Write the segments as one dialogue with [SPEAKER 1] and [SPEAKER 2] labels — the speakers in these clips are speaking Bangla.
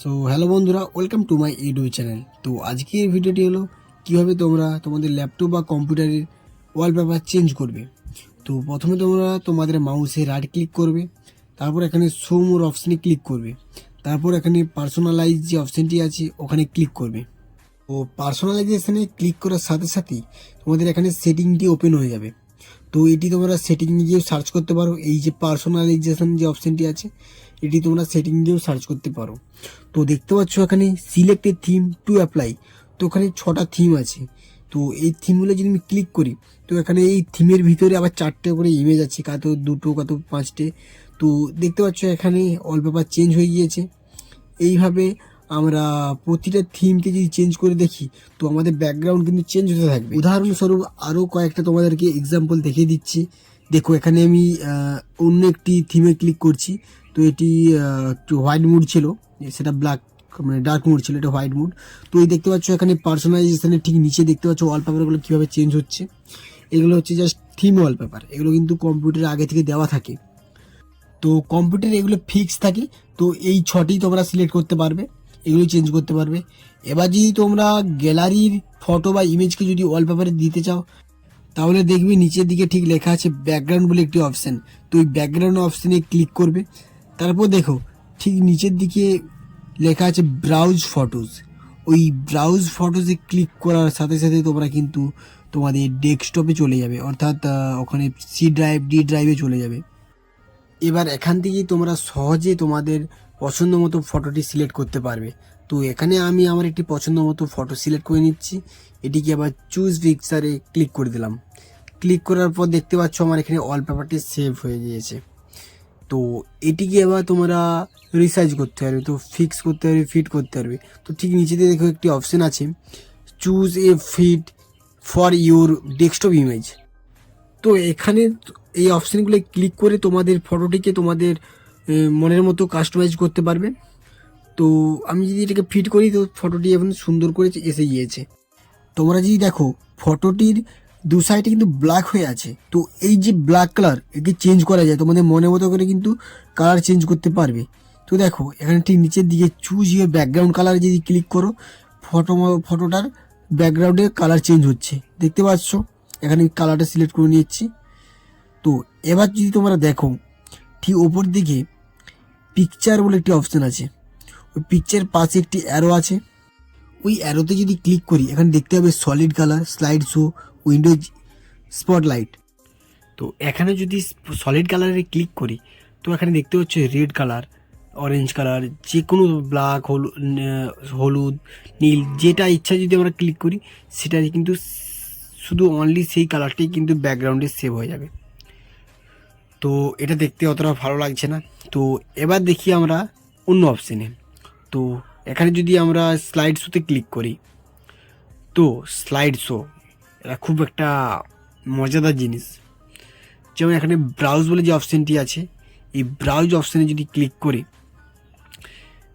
[SPEAKER 1] সো হ্যালো বন্ধুরা, welcome to my YouTube channel. তো আজকের ভিডিওটি হলো কীভাবে তোমরা তোমাদের ল্যাপটপ বা কম্পিউটারের ওয়ালপেপার চেঞ্জ করবে। তো প্রথমে তোমরা তোমাদের মাউসে রাইট ক্লিক করবে, তারপর এখানে শো মোর অপশানে ক্লিক করবে, তারপর এখানে পার্সোনালাইজ যে অপশানটি আছে ওখানে ক্লিক করবে। তো পার্সোনালাইজেশানে ক্লিক করার সাথে সাথেই তোমাদের এখানে সেটিংটি ওপেন হয়ে যাবে। তো এটি তোমরা সেটিং গিয়েও সার্চ করতে পারো। এই যে পার্সোনালাইজেশন যে অপশানটি আছে এটি তোমরা সেটিং দিয়েও সার্চ করতে পারো। তো দেখতে পাচ্ছ এখানে select A theme to apply. তো ওখানে 6টা থিম আছে। তো এই থিমগুলো যদি আমি ক্লিক করি তো এখানে এই থিমের ভিতরে আবার 4টে করে ইমেজ আছে, কত 2টো কত 5টে। তো দেখতে পাচ্ছ এখানে ওয়ালপেপার চেঞ্জ হয়ে গিয়েছে। এইভাবে আমরা প্রতিটা থিমকে যদি চেঞ্জ করে দেখি তো আমাদের ব্যাকগ্রাউন্ড কিন্তু চেঞ্জ হতে থাকবে। উদাহরণস্বরূপ আরও কয়েকটা তোমাদেরকে এক্সাম্পল দেখিয়ে দিচ্ছি। দেখো এখানে আমি অন্য একটি থিমে ক্লিক করছি। তো এটি একটু হোয়াইট মুড ছিল, সেটা ব্ল্যাক মানে ডার্ক মুড ছিল, এটা হোয়াইট মুড। তো এই দেখতে পাচ্ছ এখানে পার্সোনালাইজেশনের ঠিক নিচে দেখতে পাচ্ছ ওয়ালপেপারগুলো কীভাবে চেঞ্জ হচ্ছে। এগুলো হচ্ছে জাস্ট থিম ওয়ালপেপার, এগুলো কিন্তু কম্পিউটারে আগে থেকে দেওয়া থাকে। তো কম্পিউটারে এগুলো ফিক্স থাকে। তো এই 6টি তোমরা সিলেক্ট করতে পারবে, এগুলো চেঞ্জ করতে পারবে। এবার যদি তোমরা গ্যালারির ফটো বা ইমেজকে যদি ওয়ালপেপারে দিতে চাও তাহলে দেখবে নিচের দিকে ঠিক লেখা আছে ব্যাকগ্রাউন্ড বলে একটি অপশান। তো ওই ব্যাকগ্রাউন্ড অপশানে ক্লিক করবে, তারপর দেখো ঠিক নিচের দিকে লেখা আছে ব্রাউজ ফটোজ। ওই ব্রাউজ ফটোজে ক্লিক করার সাথে সাথে তোমরা কিন্তু তোমাদের ডেস্কটপে চলে যাবে, অর্থাৎ ওখানে সি ড্রাইভ ডি ড্রাইভে চলে যাবে। এবার এখান থেকেই তোমরা সহজে তোমাদের পছন্দ মতো ফটোটি সিলেক্ট করতে পারবে। তো এখানে আমি আমার একটি পছন্দ মতো ফটো সিলেক্ট করে নিচ্ছি। এটিকে আবার চুজ পিকচারে ক্লিক করে দিলাম। ক্লিক করার পর দেখতে পাচ্ছ আমার এখানে ওয়ালপেপারটি সেভ হয়ে গিয়েছে। তো এটিকে এবার তোমরা রিসাইজ করতে পারবে, তো ফিক্স করতে পারবে, ফিট করতে পারবে। তো ঠিক নিচেতে দেখো একটি অপশান আছে choose a fit for your desktop image. তো এখানে এই অপশানগুলো ক্লিক করে তোমাদের ফটোটিকে তোমাদের মনের মতো কাস্টমাইজ করতে পারবে। তো আমি যদি এটাকে ফিট করি তো ফটোটি এখন সুন্দর করে এসে গিয়েছে। তোমরা যদি দেখো ফটোটির দু সাইডে কিন্তু ব্ল্যাক হয়ে আছে। তো এই যে ব্ল্যাক কালার একে চেঞ্জ করা যায়, তোমাদের মনের মতো করে কিন্তু কালার চেঞ্জ করতে পারবে। তো দেখো এখানে ঠিক নিচের দিকে চুজ ইউর ব্যাকগ্রাউন্ড কালার যদি ক্লিক করো ফটোটার ব্যাকগ্রাউন্ডের কালার চেঞ্জ হচ্ছে, দেখতে পাচ্ছ। এখানে কালারটা সিলেক্ট করে নিচ্ছি। তো এবার যদি তোমরা দেখো ঠিক ওপর দিকে পিকচার বলে একটি অপশান আছে, ওই পিকচার পাশে একটি অ্যারো আছে। ওই অ্যারোতে যদি ক্লিক করি এখানে দেখতে হবে solid colour, slide show, Windows spotlight. তো এখানে যদি সলিড কালারে ক্লিক করি তো এখানে দেখতে হচ্ছে রেড কালার, অরেঞ্জ কালার, যে কোনো ব্ল্যাক, হলুদ, নীল, যেটা ইচ্ছা যদি আমরা ক্লিক করি সেটা কিন্তু শুধু অনলি সেই কালারটাই কিন্তু ব্যাকগ্রাউন্ডে সেভ হয়ে যাবে। তো এটা দেখতে অতটা ভালো লাগছে না। তো এবার দেখি আমরা অন্য অপশানে। তো এখানে যদি আমরা স্লাইড শোতে ক্লিক করি তো স্লাইড শো এটা খুব একটা মজাদার জিনিস। যেমন এখানে ব্রাউজ বলে যে অপশানটি আছে, এই ব্রাউজ অপশানে যদি ক্লিক করি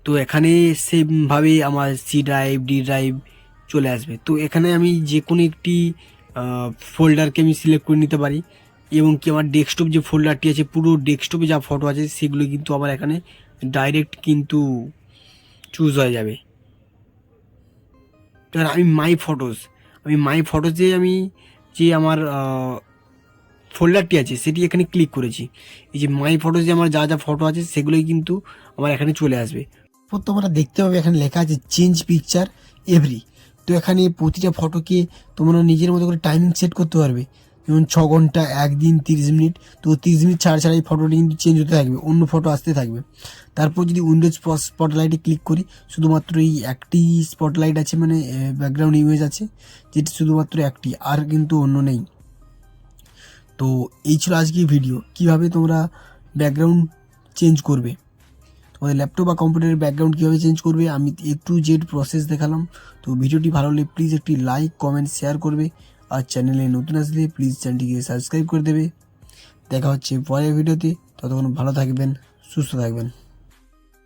[SPEAKER 1] তো এখানে সেমভাবে আমার সি ড্রাইভ ডি ড্রাইভ চলে আসবে। তো এখানে আমি যে কোনো একটি ফোল্ডারকে আমি সিলেক্ট করে নিতে পারি, এবং কি আমার ডেস্কটপ যে ফোল্ডারটি আছে পুরো ডেস্কটপে যা ফটো আছে সেগুলো কিন্তু আমার এখানে ডাইরেক্ট কিন্তু চুজ হয়ে যাবে। এবার আমি মাই ফটোজে আমি যে আমার ফোল্ডারটি আছে সেটি এখানে ক্লিক করেছি। এই যে মাই ফটোজে আমার যা যা ফটো আছে সেগুলোই কিন্তু আমার এখানে চলে আসবে। তোমরা দেখতে পাবে এখানে লেখা আছে চেঞ্জ পিকচার এভরি। তো এখানে প্রতিটা ফটোকে তোমরা নিজের মতো করে টাইমিং সেট করতে পারবে, যেমন 6 ঘন্টা, 1 দিন, 30 মিনিট। তো 30 মিনিট ছাড়া ছাড়া এই ফটোটি কিন্তু চেঞ্জ হতে থাকবে, অন্য ফটো আসতে থাকবে। তারপর যদি উইন্ডোজ স্পটলাইটে ক্লিক করি শুধুমাত্র এই একটি স্পটলাইট আছে, মানে ব্যাকগ্রাউন্ড ইমেজ আছে যেটি শুধুমাত্র একটি, আর কিন্তু অন্য নেই। তো এই ছিল আজকের ভিডিও, কিভাবে তোমরা ব্যাকগ্রাউন্ড চেঞ্জ করবে, তোমাদের ল্যাপটপ বা কম্পিউটারের ব্যাকগ্রাউন্ড কীভাবে চেঞ্জ করবে আমি A to Z প্রসেস দেখালাম। তো ভিডিওটি ভালো লাগলে প্লিজ একটি লাইক, কমেন্ট, শেয়ার করবে। আর চ্যানেলে নতুন আসলে প্লিজ চ্যানেলটিকে সাবস্ক্রাইব করে দেবে। দেখা হচ্ছে পরের ভিডিওতে, ততক্ষণ ভালো থাকবেন, সুস্থ থাকবেন।